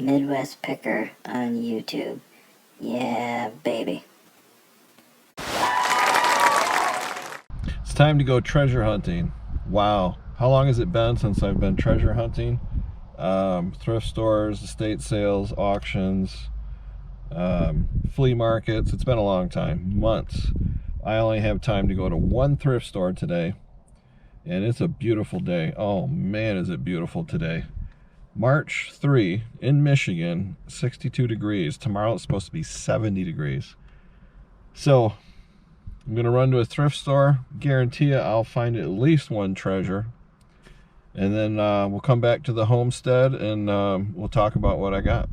Midwest Picker on YouTube. Yeah, baby. It's time to go treasure hunting. Wow. How long has it been since I've been treasure hunting? Thrift stores, estate sales, auctions, flea markets. It's been a long time. Months. I only have time to go to one thrift store today. And it's a beautiful day. Oh man, is it beautiful today. March 3 in Michigan, 62 degrees. Tomorrow it's supposed to be 70 degrees. So I'm going to run to a thrift store. Guarantee you I'll find at least one treasure. And then we'll come back to the homestead and we'll talk about what I got.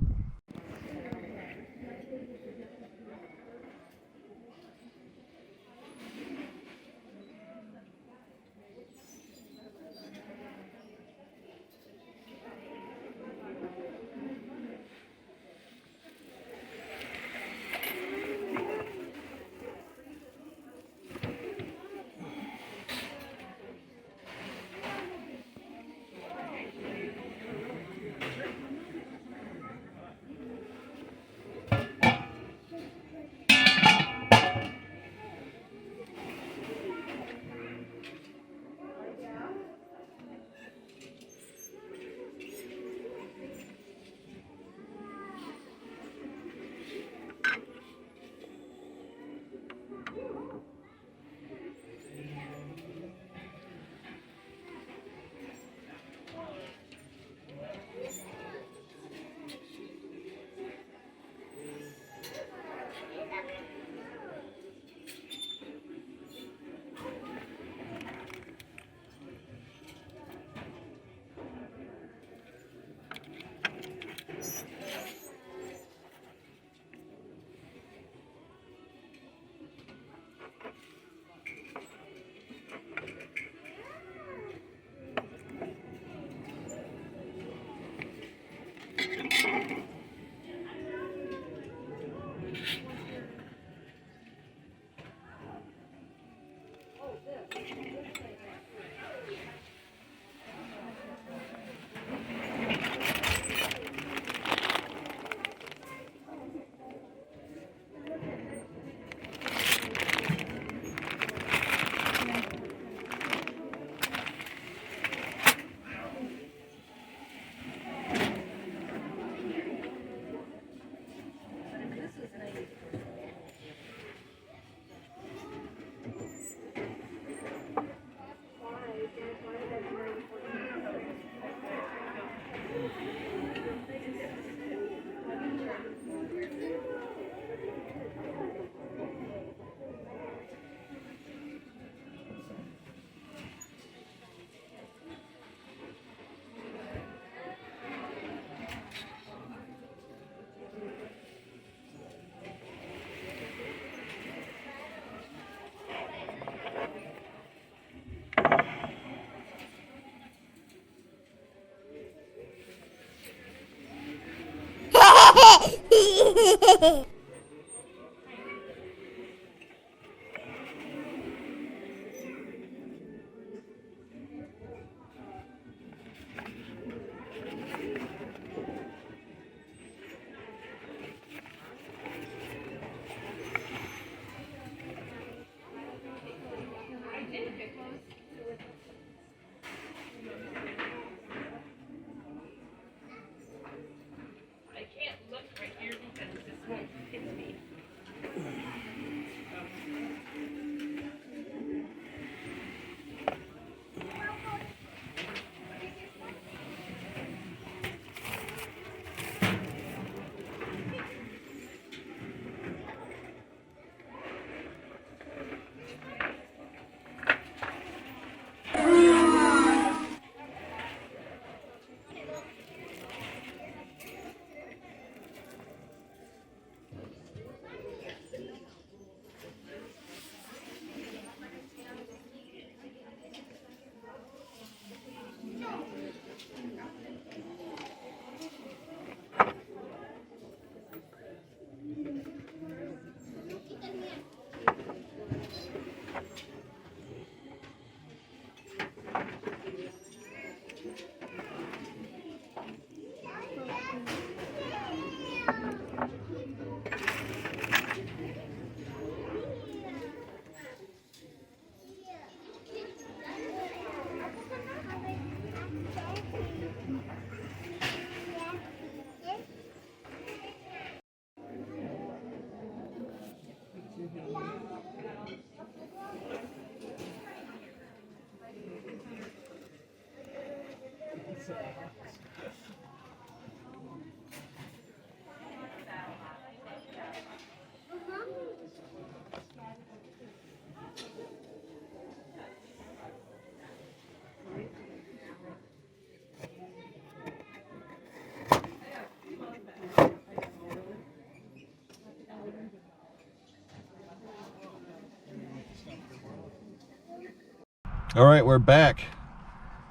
All right, we're back.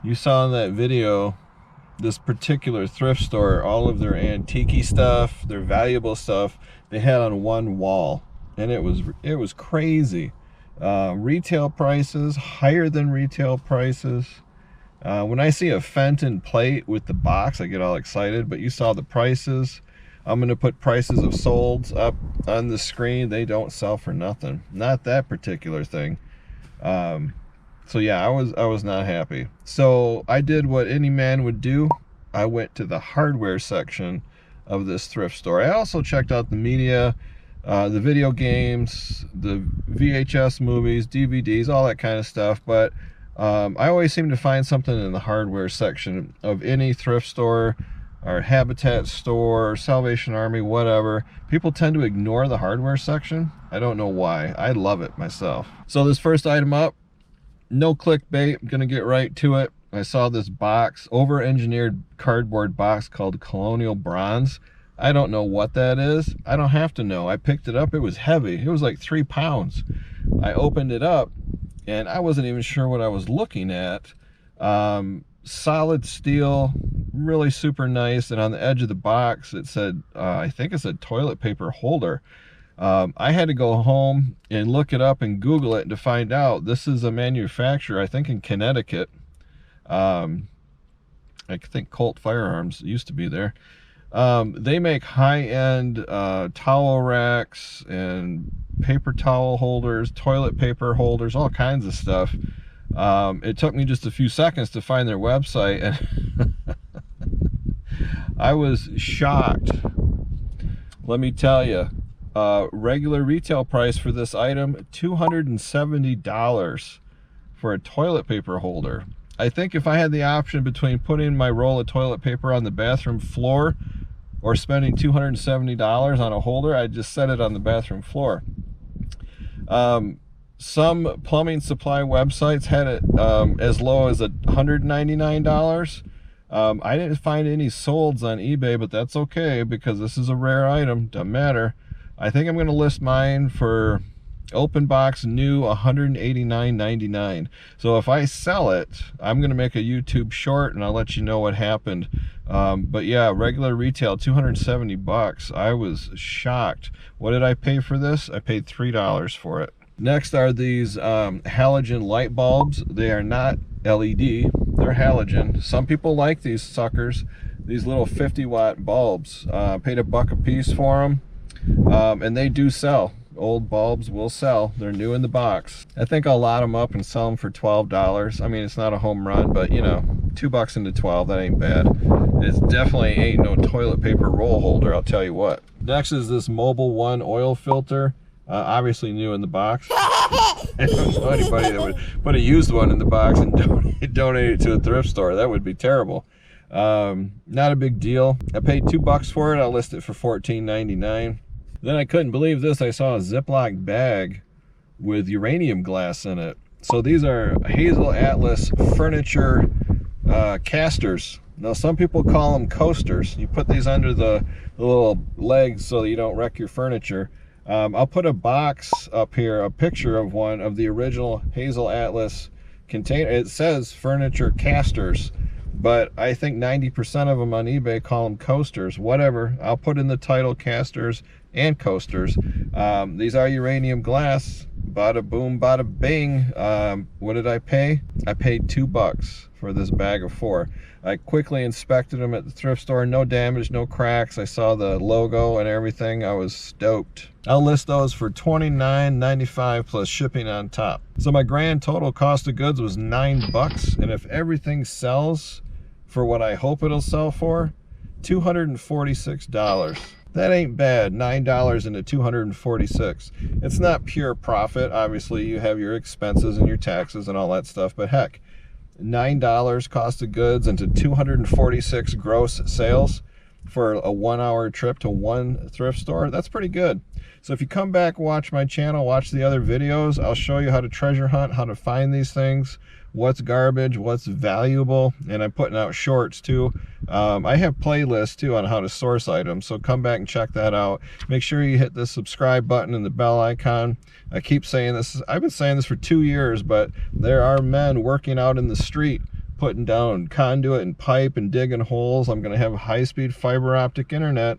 You saw in that video this particular thrift store, all of their antique stuff, their valuable stuff, they had on one wall, and it was crazy. Retail prices higher than retail prices. When I see a Fenton plate with the box, I get all excited, but you saw the prices. I'm going to put prices of solds up on the screen. They don't sell for nothing. Not that particular thing. So yeah, I was not happy. So I did what any man would do. I went to the hardware section of this thrift store. I also checked out the media, the video games, the VHS movies, DVDs, all that kind of stuff. But I always seem to find something in the hardware section of any thrift store or Habitat store, or Salvation Army, whatever. People tend to ignore the hardware section. I don't know why. I love it myself. So this first item up, no clickbait, I'm gonna get right to it. I saw this box, over-engineered cardboard box called Colonial Bronze. I don't know what that is. I don't have to know. I picked it up, it was heavy. It was like 3 pounds. I opened it up and I wasn't even sure what I was looking at. Solid steel, really super nice. And on the edge of the box, it said, I think it said toilet paper holder. I had to go home and look it up and Google it to find out this is a manufacturer, I think in Connecticut. I think Colt Firearms used to be there. They make high-end towel racks and paper towel holders, toilet paper holders, all kinds of stuff. It took me just a few seconds to find their website, and I was shocked. Let me tell you. Regular retail price for this item, $270 for a toilet paper holder. I think if I had the option between putting my roll of toilet paper on the bathroom floor or spending $270 on a holder, I'd just set it on the bathroom floor. Some plumbing supply websites had it as low as $199. I didn't find any solds on eBay, but that's okay because this is a rare item, doesn't matter. I think I'm going to list mine for open box new $189.99. So if I sell it, I'm going to make a YouTube short and I'll let you know what happened. But yeah, regular retail $270. I was shocked. What did I pay for this? I paid $3 for it. Next are these halogen light bulbs. They are not LED, they're halogen. Some people like these suckers, these little 50-watt bulbs. Paid $1 a piece for them. And they do sell. Old bulbs will sell. They're new in the box. I think I'll lot them up and sell them for $12. I mean, it's not a home run, but you know, $2 into 12, that ain't bad. It definitely ain't no toilet paper roll holder, I'll tell you what. Next is this Mobile One oil filter. Obviously new in the box. I don't know anybody that would put a used one in the box and donate it to a thrift store. That would be terrible. Not a big deal. I paid $2 for it. I'll list it for $14.99. Then I couldn't believe this. I saw a Ziploc bag with uranium glass in it. So these are Hazel Atlas furniture casters. Now some people call them coasters. You put these under the little legs so you don't wreck your furniture. I'll put a box up here, a picture of one of the original Hazel Atlas container. It says furniture casters, but I think 90% of them on eBay call them coasters. Whatever, I'll put in the title casters and coasters. These are uranium glass. Bada boom, bada bing. What did I pay? I paid $2 for this bag of 4. I quickly inspected them at the thrift store. No damage, no cracks. I saw the logo and everything. I was stoked. I'll list those for $29.95 plus shipping on top. So my grand total cost of goods was $9, and if everything sells for what I hope it'll sell for, $246. That ain't bad. $9 into $246. It's not pure profit. Obviously, you have your expenses and your taxes and all that stuff, but heck, $9 cost of goods into 246 gross sales for a 1-hour trip to one thrift store. That's pretty good. So if you come back, watch my channel, watch the other videos, I'll show you how to treasure hunt, how to find these things, what's garbage, what's valuable, and I'm putting out shorts too. I have playlists too on how to source items, so come back and check that out. Make sure you hit the subscribe button and the bell icon. I keep saying this, I've been saying this for 2 years, but there are men working out in the street putting down conduit and pipe and digging holes. I'm going to have high-speed fiber optic internet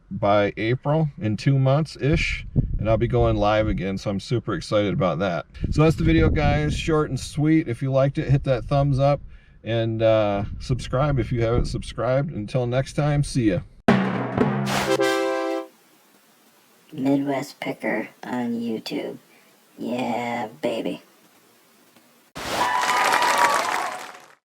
by April, in 2 months-ish, and I'll be going live again, so I'm super excited about that. So that's the video, guys. Short and sweet. If you liked it, hit that thumbs up and subscribe if you haven't subscribed. Until next time, see ya. Midwest Picker on YouTube. Yeah, baby.